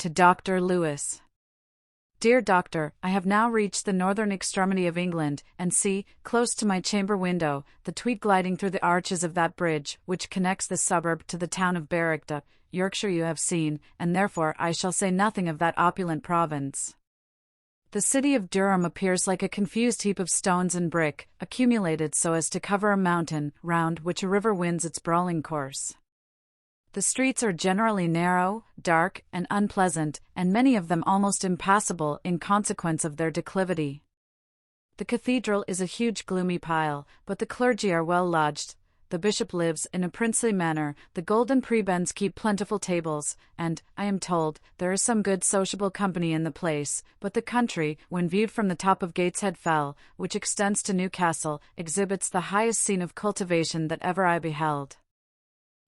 to Dr. Lewis. Dear Doctor, I have now reached the northern extremity of England, and see, close to my chamber window, the Tweed gliding through the arches of that bridge, which connects this suburb to the town of Berwick, Yorkshire you have seen, and therefore I shall say nothing of that opulent province. The city of Durham appears like a confused heap of stones and brick, accumulated so as to cover a mountain, round which a river winds its brawling course. The streets are generally narrow, dark, and unpleasant, and many of them almost impassable in consequence of their declivity. The cathedral is a huge gloomy pile, but the clergy are well lodged. The bishop lives in a princely manner, the golden prebends keep plentiful tables, and, I am told, there is some good sociable company in the place, but the country, when viewed from the top of Gateshead Fell, which extends to Newcastle, exhibits the highest scene of cultivation that ever I beheld.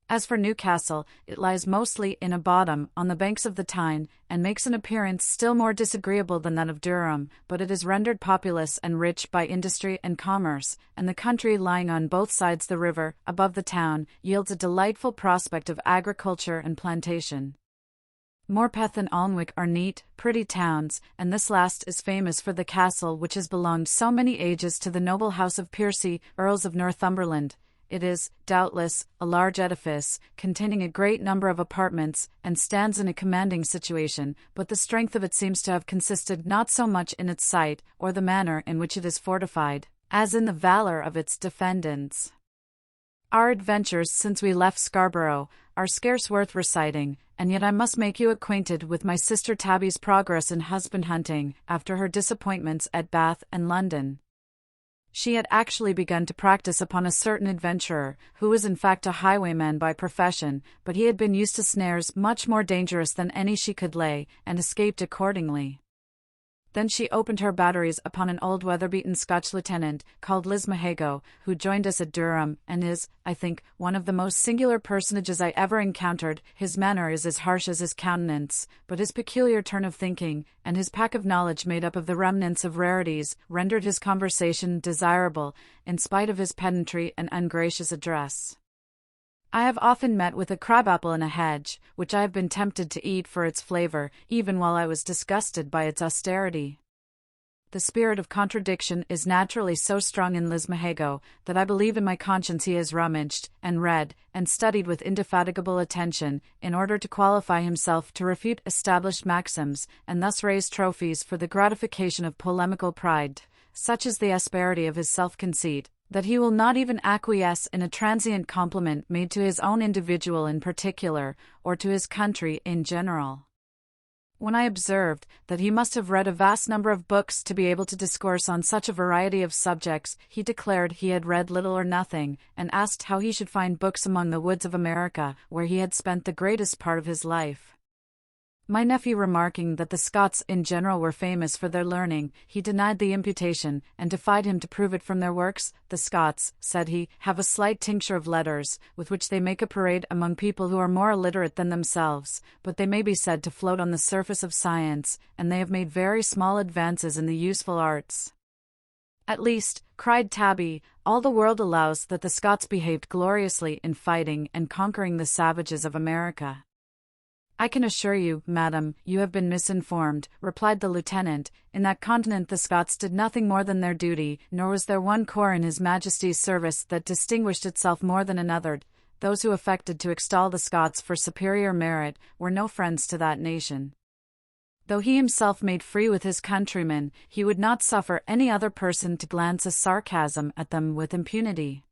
As for Newcastle, it lies mostly in a bottom, on the banks of the Tyne, and makes an appearance still more disagreeable than that of Durham, but it is rendered populous and rich by industry and commerce, and the country lying on both sides the river, above the town, yields a delightful prospect of agriculture and plantation. Morpeth and Alnwick are neat, pretty towns, and this last is famous for the castle which has belonged so many ages to the noble house of Piercy, Earls of Northumberland. It is, doubtless, a large edifice, containing a great number of apartments, and stands in a commanding situation, but the strength of it seems to have consisted not so much in its site, or the manner in which it is fortified, as in the valor of its defendants. Our adventures since we left Scarborough are scarce worth reciting, and yet I must make you acquainted with my sister Tabby's progress in husband hunting, after her disappointments at Bath and London. She had actually begun to practice upon a certain adventurer, who was in fact a highwayman by profession, but he had been used to snares much more dangerous than any she could lay, and escaped accordingly. Then she opened her batteries upon an old weather-beaten Scotch lieutenant, called Lismahago, who joined us at Durham, and is, I think, one of the most singular personages I ever encountered. His manner is as harsh as his countenance, but his peculiar turn of thinking, and his pack of knowledge made up of the remnants of rarities, rendered his conversation desirable, in spite of his pedantry and ungracious address. I have often met with a crabapple in a hedge, which I have been tempted to eat for its flavor, even while I was disgusted by its austerity. The spirit of contradiction is naturally so strong in Lismahago, that I believe in my conscience he has rummaged, and read, and studied with indefatigable attention, in order to qualify himself to refute established maxims, and thus raise trophies for the gratification of polemical pride. Such is the asperity of his self-conceit, that he will not even acquiesce in a transient compliment made to his own individual in particular, or to his country in general. When I observed that he must have read a vast number of books to be able to discourse on such a variety of subjects, he declared he had read little or nothing, and asked how he should find books among the woods of America, where he had spent the greatest part of his life. My nephew remarking that the Scots in general were famous for their learning, he denied the imputation, and defied him to prove it from their works. The Scots, said he, have a slight tincture of letters, with which they make a parade among people who are more illiterate than themselves, but they may be said to float on the surface of science, and they have made very small advances in the useful arts. At least, cried Tabby, all the world allows that the Scots behaved gloriously in fighting and conquering the savages of America. I can assure you, madam, you have been misinformed, replied the lieutenant. In that continent the Scots did nothing more than their duty, nor was there one corps in His Majesty's service that distinguished itself more than another. Those who affected to extol the Scots for superior merit were no friends to that nation. Though he himself made free with his countrymen, he would not suffer any other person to glance a sarcasm at them with impunity.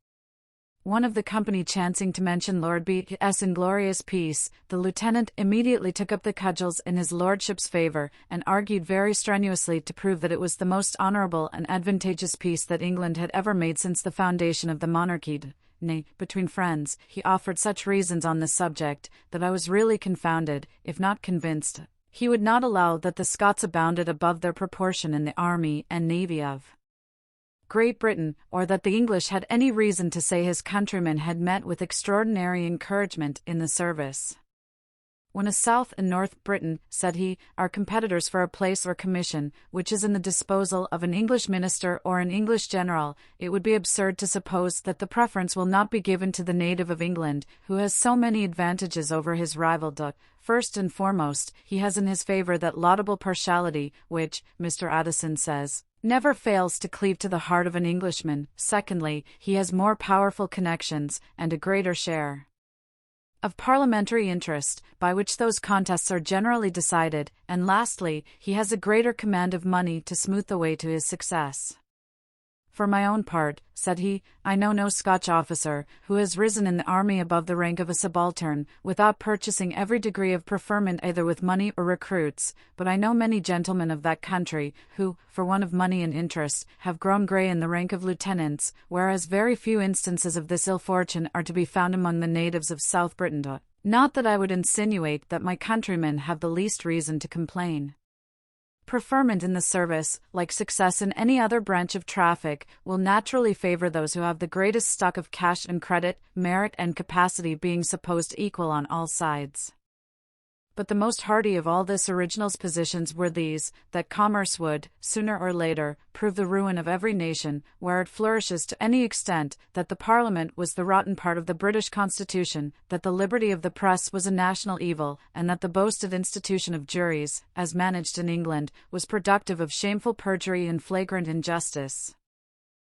One of the company chancing to mention Lord B.'s inglorious peace, the lieutenant immediately took up the cudgels in his lordship's favour, and argued very strenuously to prove that it was the most honourable and advantageous peace that England had ever made since the foundation of the monarchy. Nay, between friends, he offered such reasons on this subject, that I was really confounded, if not convinced. He would not allow that the Scots abounded above their proportion in the army and navy of Great Britain, or that the English had any reason to say his countrymen had met with extraordinary encouragement in the service. When a South and North Briton, said he, are competitors for a place or commission, which is in the disposal of an English minister or an English general, it would be absurd to suppose that the preference will not be given to the native of England, who has so many advantages over his rival. First and foremost, he has in his favor that laudable partiality, which, Mr. Addison says, never fails to cleave to the heart of an Englishman. Secondly, he has more powerful connections, and a greater share of parliamentary interest, by which those contests are generally decided, and lastly, he has a greater command of money to smooth the way to his success. For my own part, said he, I know no Scotch officer who has risen in the army above the rank of a subaltern, without purchasing every degree of preferment either with money or recruits, but I know many gentlemen of that country, who, for want of money and interest, have grown grey in the rank of lieutenants, whereas very few instances of this ill fortune are to be found among the natives of South Britain. Not that I would insinuate that my countrymen have the least reason to complain. Preferment in the service, like success in any other branch of traffic, will naturally favor those who have the greatest stock of cash and credit, merit and capacity being supposed equal on all sides. But the most hardy of all this original's positions were these, that commerce would, sooner or later, prove the ruin of every nation, where it flourishes to any extent, that the Parliament was the rotten part of the British Constitution, that the liberty of the press was a national evil, and that the boasted institution of juries, as managed in England, was productive of shameful perjury and flagrant injustice.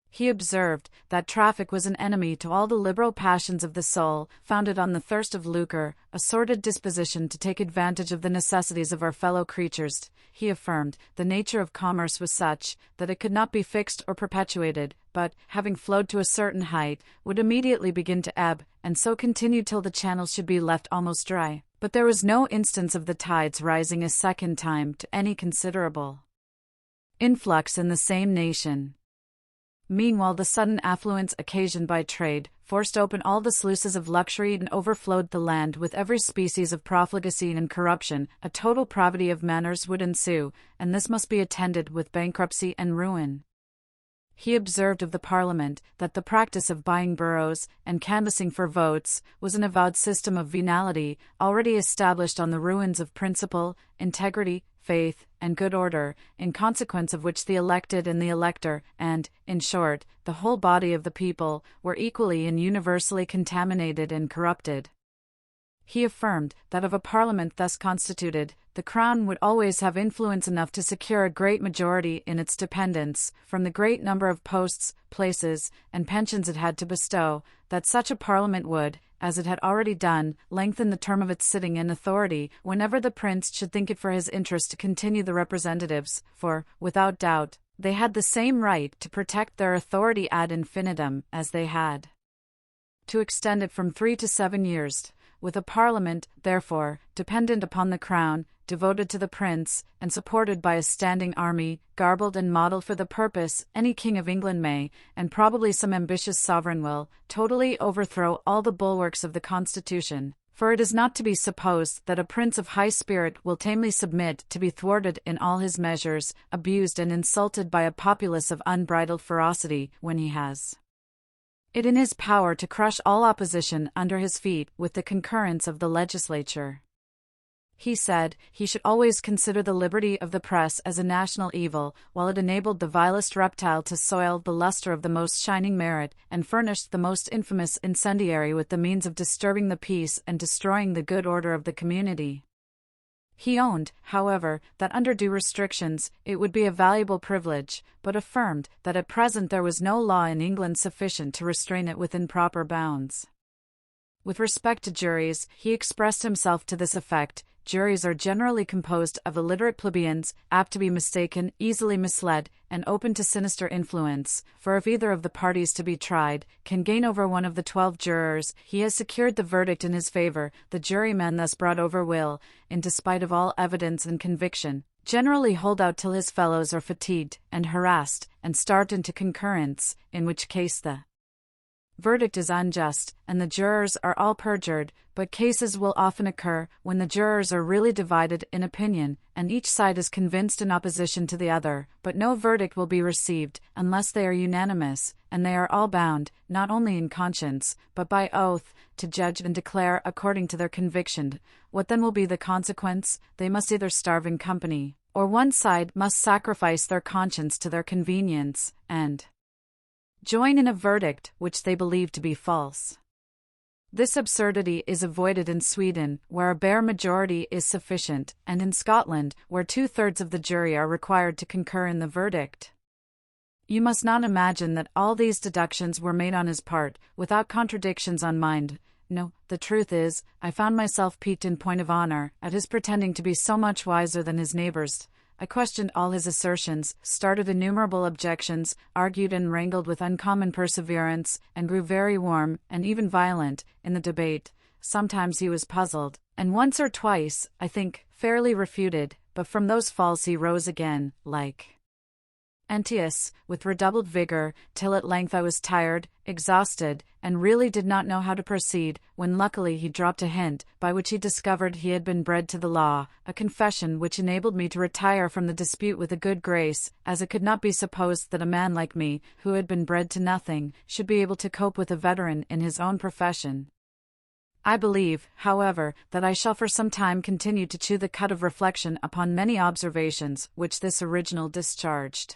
He observed that traffic was an enemy to all the liberal passions of the soul, founded on the thirst of lucre, a sordid disposition to take advantage of the necessities of our fellow creatures. He affirmed, the nature of commerce was such, that it could not be fixed or perpetuated, but, having flowed to a certain height, would immediately begin to ebb, and so continue till the channels should be left almost dry. But there was no instance of the tides rising a second time to any considerable influx in the same nation. Meanwhile the sudden affluence occasioned by trade, forced open all the sluices of luxury and overflowed the land with every species of profligacy and corruption. A total pravity of manners would ensue, and this must be attended with bankruptcy and ruin. He observed of the Parliament, that the practice of buying boroughs, and canvassing for votes, was an avowed system of venality, already established on the ruins of principle, integrity, faith, and good order, in consequence of which the elected and the elector, and, in short, the whole body of the people, were equally and universally contaminated and corrupted. He affirmed that of a Parliament thus constituted, the Crown would always have influence enough to secure a great majority in its dependence, from the great number of posts, places, and pensions it had to bestow, that such a Parliament would, as it had already done, lengthen the term of its sitting and authority, whenever the Prince should think it for his interest to continue the representatives, for, without doubt, they had the same right to protect their authority ad infinitum as they had to extend it from 3 to 7 years. With a Parliament, therefore, dependent upon the Crown, devoted to the Prince, and supported by a standing army, garbled and modelled for the purpose, any King of England may, and probably some ambitious sovereign will, totally overthrow all the bulwarks of the Constitution, for it is not to be supposed that a prince of high spirit will tamely submit to be thwarted in all his measures, abused and insulted by a populace of unbridled ferocity, when he has it in his power to crush all opposition under his feet with the concurrence of the legislature. He said, he should always consider the liberty of the press as a national evil, while it enabled the vilest reptile to soil the lustre of the most shining merit, and furnished the most infamous incendiary with the means of disturbing the peace and destroying the good order of the community. He owned, however, that under due restrictions, it would be a valuable privilege, but affirmed that at present there was no law in England sufficient to restrain it within proper bounds. With respect to juries, he expressed himself to this effect: juries are generally composed of illiterate plebeians, apt to be mistaken, easily misled, and open to sinister influence, for if either of the parties to be tried can gain over one of the 12 jurors, he has secured the verdict in his favor. The juryman thus brought over will, in despite of all evidence and conviction, generally hold out till his fellows are fatigued and harassed, and start into concurrence, in which case the verdict is unjust, and the jurors are all perjured. But cases will often occur when the jurors are really divided in opinion, and each side is convinced in opposition to the other, but no verdict will be received unless they are unanimous, and they are all bound, not only in conscience, but by oath, to judge and declare according to their conviction. What then will be the consequence? They must either starve in company, or one side must sacrifice their conscience to their convenience, and join in a verdict which they believe to be false. This absurdity is avoided in Sweden, where a bare majority is sufficient, and in Scotland, where 2/3 of the jury are required to concur in the verdict. You must not imagine that all these deductions were made on his part, without contradictions on mine. No, the truth is, I found myself piqued in point of honor, at his pretending to be so much wiser than his neighbors. I questioned all his assertions, started innumerable objections, argued and wrangled with uncommon perseverance, and grew very warm, and even violent, in the debate. Sometimes he was puzzled, and once or twice, I think, fairly refuted, but from those falls he rose again, like Antaeus, with redoubled vigor, till at length I was tired, exhausted, and really did not know how to proceed, when luckily he dropped a hint, by which he discovered he had been bred to the law, a confession which enabled me to retire from the dispute with a good grace, as it could not be supposed that a man like me, who had been bred to nothing, should be able to cope with a veteran in his own profession. I believe, however, that I shall for some time continue to chew the cud of reflection upon many observations which this original discharged.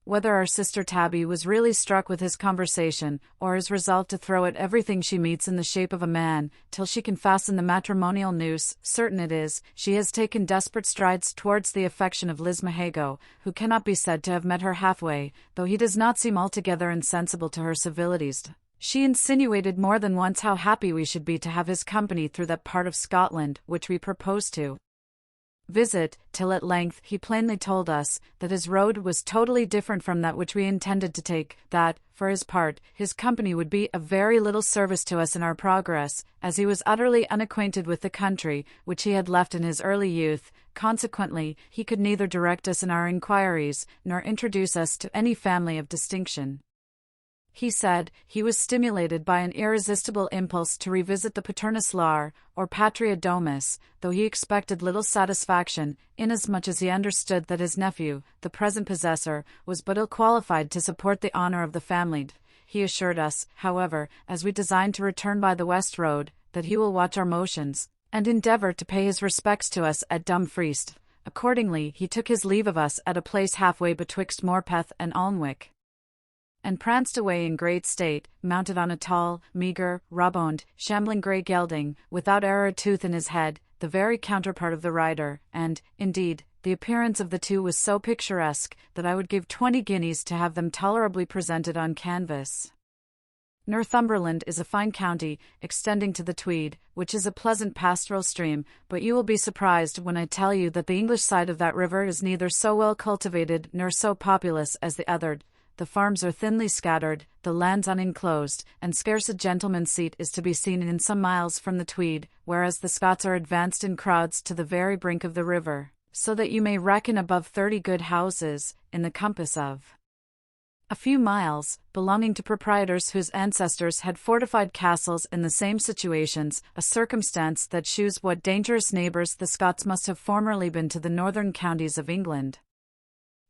Whether our sister Tabby was really struck with his conversation, or is resolved to throw at everything she meets in the shape of a man, till she can fasten the matrimonial noose, certain it is, she has taken desperate strides towards the affection of Lismahago, who cannot be said to have met her halfway, though he does not seem altogether insensible to her civilities. She insinuated more than once how happy we should be to have his company through that part of Scotland which we proposed to visit, till at length he plainly told us that his road was totally different from that which we intended to take, that, for his part, his company would be of very little service to us in our progress, as he was utterly unacquainted with the country, which he had left in his early youth. Consequently, he could neither direct us in our inquiries, nor introduce us to any family of distinction. He said, he was stimulated by an irresistible impulse to revisit the Paternus Lar, or Patria Domus, though he expected little satisfaction, inasmuch as he understood that his nephew, the present possessor, was but ill qualified to support the honor of the family. He assured us, however, as we designed to return by the west road, that he will watch our motions, and endeavour to pay his respects to us at Dumfries. Accordingly, he took his leave of us at a place halfway betwixt Morpeth and Alnwick, and pranced away in great state, mounted on a tall, meagre, raw-boned, shambling grey gelding, without e'er a tooth in his head, the very counterpart of the rider, and, indeed, the appearance of the two was so picturesque, that I would give 20 guineas to have them tolerably presented on canvas. Northumberland is a fine county, extending to the Tweed, which is a pleasant pastoral stream, but you will be surprised when I tell you that the English side of that river is neither so well cultivated nor so populous as the other. The farms are thinly scattered, the lands unenclosed, and scarce a gentleman's seat is to be seen in some miles from the Tweed, whereas the Scots are advanced in crowds to the very brink of the river, so that you may reckon above 30 good houses, in the compass of a few miles, belonging to proprietors whose ancestors had fortified castles in the same situations, a circumstance that shews what dangerous neighbours the Scots must have formerly been to the northern counties of England.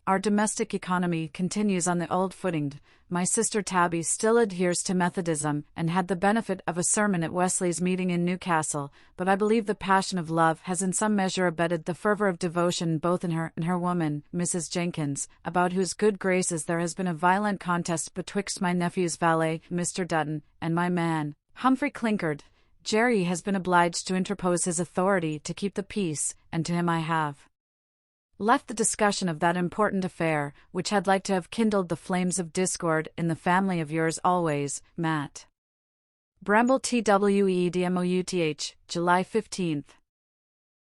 Our domestic economy continues on the old footing. My sister Tabby still adheres to Methodism, and had the benefit of a sermon at Wesley's meeting in Newcastle, but I believe the passion of love has in some measure abetted the fervour of devotion both in her and her woman, Mrs. Jenkins, about whose good graces there has been a violent contest betwixt my nephew's valet, Mr. Dutton, and my man, Humphrey Clinker. Jerry has been obliged to interpose his authority to keep the peace, and to him I have left the discussion of that important affair, which had like to have kindled the flames of discord in the family of yours always, Matt. Bramble TWEDMOUTH, July 15th.